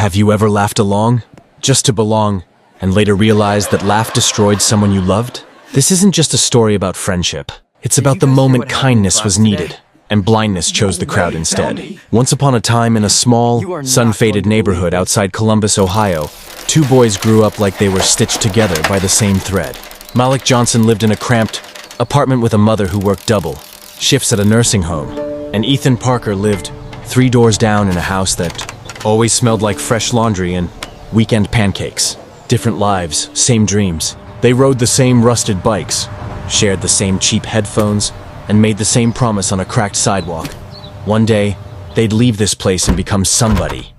Have you ever laughed along? Just to belong, and later realized that laugh destroyed someone you loved? This isn't just a story about friendship. It's about the moment kindness was needed, and blindness chose the crowd instead. Once upon a time in a small, sun-faded neighborhood outside Columbus, Ohio, two boys grew up like they were stitched together by the same thread. Malik Johnson lived in a cramped apartment with a mother who worked double shifts at a nursing home, and Ethan Parker lived 3 doors down in a house that always smelled like fresh laundry and weekend pancakes. Different lives, same dreams. They rode the same rusted bikes, shared the same cheap headphones, and made the same promise on a cracked sidewalk. One day, they'd leave this place and become somebody.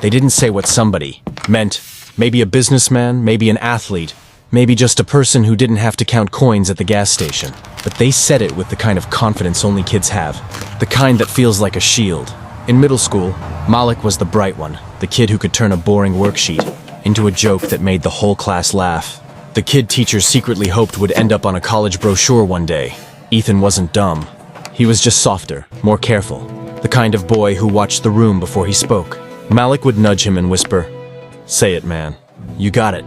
They didn't say what somebody meant. Maybe a businessman, maybe an athlete, maybe just a person who didn't have to count coins at the gas station. But they said it with the kind of confidence only kids have, the kind that feels like a shield. In middle school, Malik was the bright one, the kid who could turn a boring worksheet into a joke that made the whole class laugh. The kid teachers secretly hoped would end up on a college brochure one day. Ethan wasn't dumb. He was just softer, more careful, the kind of boy who watched the room before he spoke. Malik would nudge him and whisper, "Say it, man. You got it."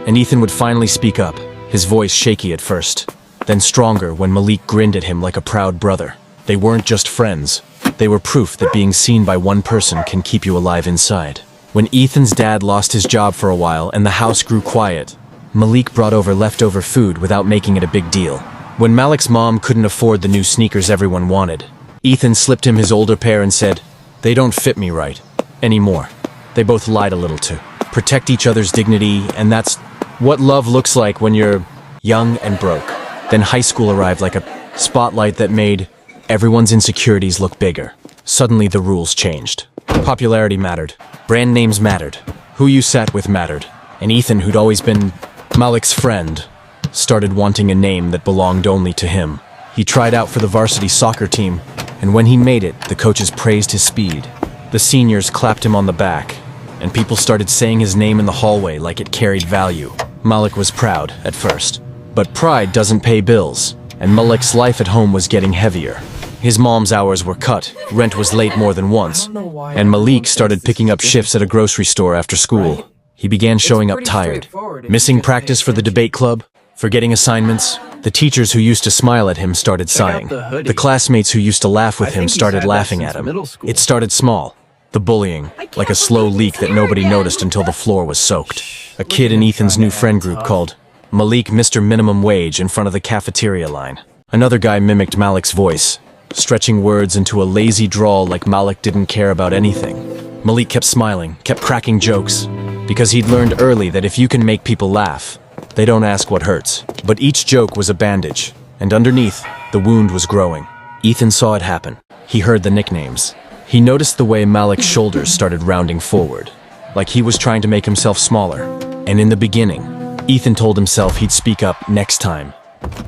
And Ethan would finally speak up, his voice shaky at first, then stronger when Malik grinned at him like a proud brother. They weren't just friends. They were proof that being seen by one person can keep you alive inside. When Ethan's dad lost his job for a while and the house grew quiet, Malik brought over leftover food without making it a big deal. When Malik's mom couldn't afford the new sneakers everyone wanted, Ethan slipped him his older pair and said, "They don't fit me right anymore." They both lied a little to protect each other's dignity, and that's what love looks like when you're young and broke. Then high school arrived like a spotlight that made everyone's insecurities look bigger. Suddenly the rules changed. Popularity mattered. Brand names mattered. Who you sat with mattered. And Ethan, who'd always been Malik's friend, started wanting a name that belonged only to him. He tried out for the varsity soccer team, and when he made it, the coaches praised his speed. The seniors clapped him on the back, and people started saying his name in the hallway like it carried value. Malik was proud at first, but pride doesn't pay bills, and Malik's life at home was getting heavier. His mom's hours were cut, rent was late more than once, and Malik started picking up shifts at a grocery store after school. He began showing up tired, missing practice for the debate club, forgetting assignments. The teachers who used to smile at him started sighing. The classmates who used to laugh with him started laughing at him. It started small, the bullying, like a slow leak that nobody noticed until the floor was soaked. A kid in Ethan's new friend group called Malik Mr. Minimum Wage in front of the cafeteria line. Another guy mimicked Malik's voice, stretching words into a lazy drawl like Malik didn't care about anything. Malik kept smiling, kept cracking jokes, because he'd learned early that if you can make people laugh, they don't ask what hurts. But each joke was a bandage, and underneath, the wound was growing. Ethan saw it happen. He heard the nicknames. He noticed the way Malik's shoulders started rounding forward, like he was trying to make himself smaller. And in the beginning, Ethan told himself he'd speak up next time.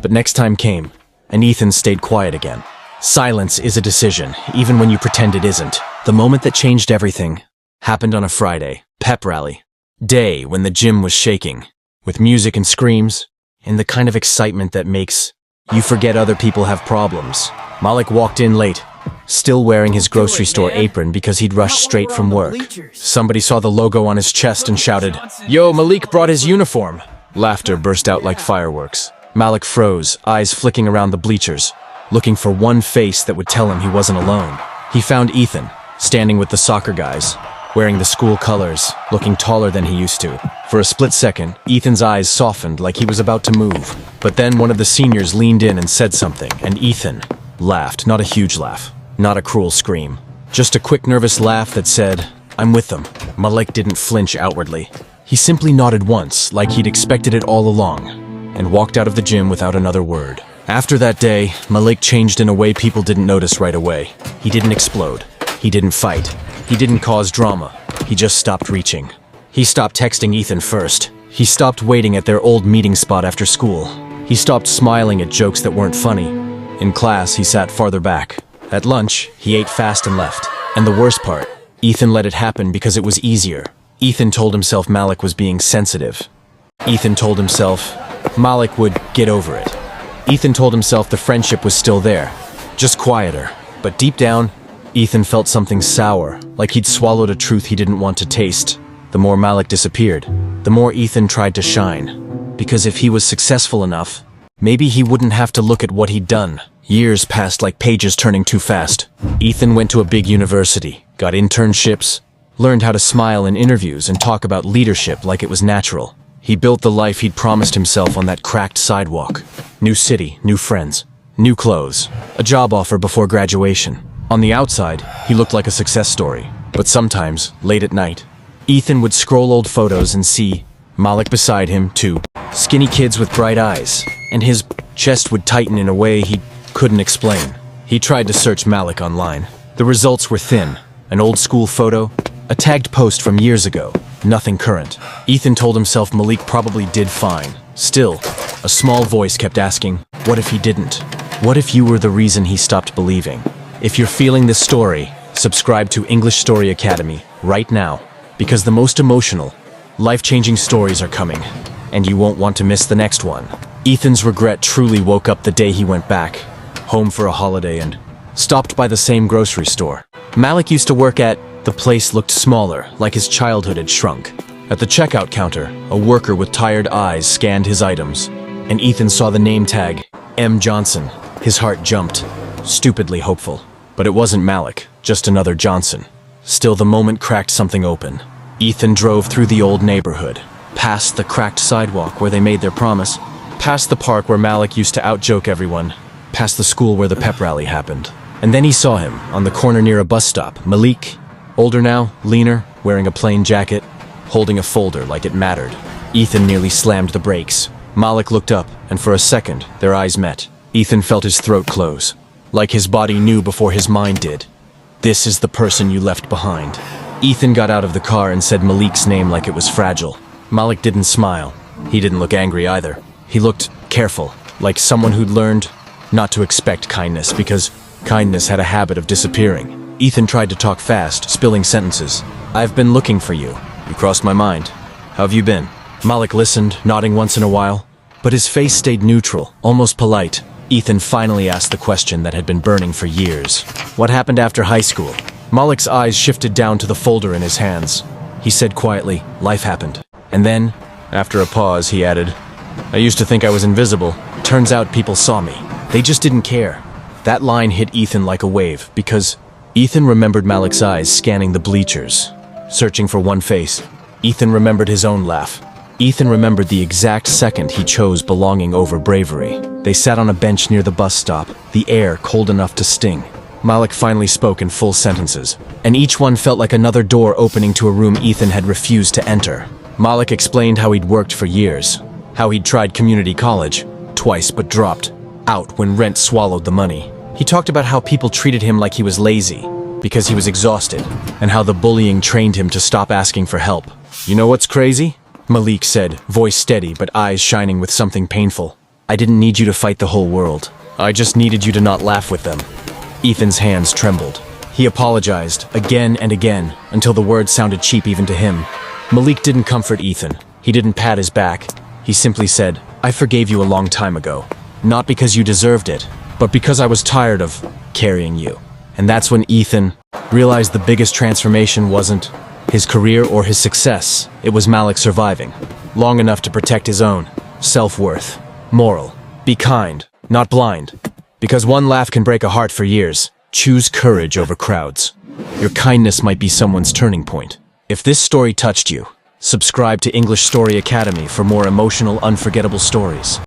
But next time came, and Ethan stayed quiet again. Silence is a decision, even when you pretend it isn't. The moment that changed everything happened on a Friday, pep rally day when the gym was shaking, with music and screams, and the kind of excitement that makes you forget other people have problems. Malik walked in late, still wearing his grocery store apron because he'd rushed straight from work. Somebody saw the logo on his chest and shouted, "Yo, Malik brought his uniform!" Laughter burst out like fireworks. Malik froze, eyes flicking around the bleachers, looking for one face that would tell him he wasn't alone. He found Ethan, standing with the soccer guys, wearing the school colors, looking taller than he used to. For a split second, Ethan's eyes softened like he was about to move. But then one of the seniors leaned in and said something, and Ethan laughed, not a huge laugh, not a cruel scream. Just a quick nervous laugh that said, "I'm with them." Malik didn't flinch outwardly. He simply nodded once, like he'd expected it all along, and walked out of the gym without another word. After that day, Malik changed in a way people didn't notice right away. He didn't explode. He didn't fight. He didn't cause drama. He just stopped reaching. He stopped texting Ethan first. He stopped waiting at their old meeting spot after school. He stopped smiling at jokes that weren't funny. In class, he sat farther back. At lunch, he ate fast and left. And the worst part, Ethan let it happen because it was easier. Ethan told himself Malik was being sensitive. Ethan told himself Malik would get over it. Ethan told himself the friendship was still there, just quieter. But deep down, Ethan felt something sour, like he'd swallowed a truth he didn't want to taste. The more Malik disappeared, the more Ethan tried to shine. Because if he was successful enough, maybe he wouldn't have to look at what he'd done. Years passed like pages turning too fast. Ethan went to a big university, got internships, learned how to smile in interviews and talk about leadership like it was natural. He built the life he'd promised himself on that cracked sidewalk. New city, new friends, new clothes, a job offer before graduation. On the outside, he looked like a success story. But sometimes, late at night, Ethan would scroll old photos and see Malik beside him, too. Skinny kids with bright eyes, and his chest would tighten in a way he couldn't explain. He tried to search Malik online. The results were thin. An old school photo, a tagged post from years ago, nothing current. Ethan told himself Malik probably did fine. Still, a small voice kept asking, what if he didn't? What if you were the reason he stopped believing? If you're feeling this story, subscribe to English Story Academy right now, because the most emotional, life-changing stories are coming, and you won't want to miss the next one. Ethan's regret truly woke up the day he went back, home for a holiday and stopped by the same grocery store. Malik used to work at. The place looked smaller, like his childhood had shrunk. At the checkout counter, a worker with tired eyes scanned his items, and Ethan saw the name tag, M. Johnson. His heart jumped, stupidly hopeful. But it wasn't Malik, just another Johnson. Still, the moment cracked something open. Ethan drove through the old neighborhood, past the cracked sidewalk where they made their promise, past the park where Malik used to outjoke everyone, past the school where the pep rally happened. And then he saw him, on the corner near a bus stop, Malik. Older now, leaner, wearing a plain jacket, holding a folder like it mattered. Ethan nearly slammed the brakes. Malik looked up, and for a second, their eyes met. Ethan felt his throat close, like his body knew before his mind did. This is the person you left behind. Ethan got out of the car and said Malik's name like it was fragile. Malik didn't smile. He didn't look angry either. He looked careful, like someone who'd learned not to expect kindness, because kindness had a habit of disappearing. Ethan tried to talk fast, spilling sentences. I've been looking for you. You crossed my mind. How have you been? Malik listened, nodding once in a while, but his face stayed neutral, almost polite. Ethan finally asked the question that had been burning for years. What happened after high school? Malik's eyes shifted down to the folder in his hands. He said quietly, life happened. And then, after a pause, he added, I used to think I was invisible. Turns out people saw me. They just didn't care. That line hit Ethan like a wave, because Ethan remembered Malik's eyes scanning the bleachers, searching for one face. Ethan remembered his own laugh. Ethan remembered the exact second he chose belonging over bravery. They sat on a bench near the bus stop, the air cold enough to sting. Malik finally spoke in full sentences, and each one felt like another door opening to a room Ethan had refused to enter. Malik explained how he'd worked for years, how he'd tried community college, twice but dropped out when rent swallowed the money. He talked about how people treated him like he was lazy, because he was exhausted, and how the bullying trained him to stop asking for help. You know what's crazy? Malik said, voice steady but eyes shining with something painful. I didn't need you to fight the whole world. I just needed you to not laugh with them. Ethan's hands trembled. He apologized, again and again, until the words sounded cheap even to him. Malik didn't comfort Ethan. He didn't pat his back. He simply said, I forgave you a long time ago. Not because you deserved it, but because I was tired of carrying you. And that's when Ethan realized the biggest transformation wasn't his career or his success. It was Malik surviving, long enough to protect his own self-worth. Moral: be kind, not blind. Because one laugh can break a heart for years. Choose courage over crowds. Your kindness might be someone's turning point. If this story touched you, subscribe to English Story Academy for more emotional, unforgettable stories.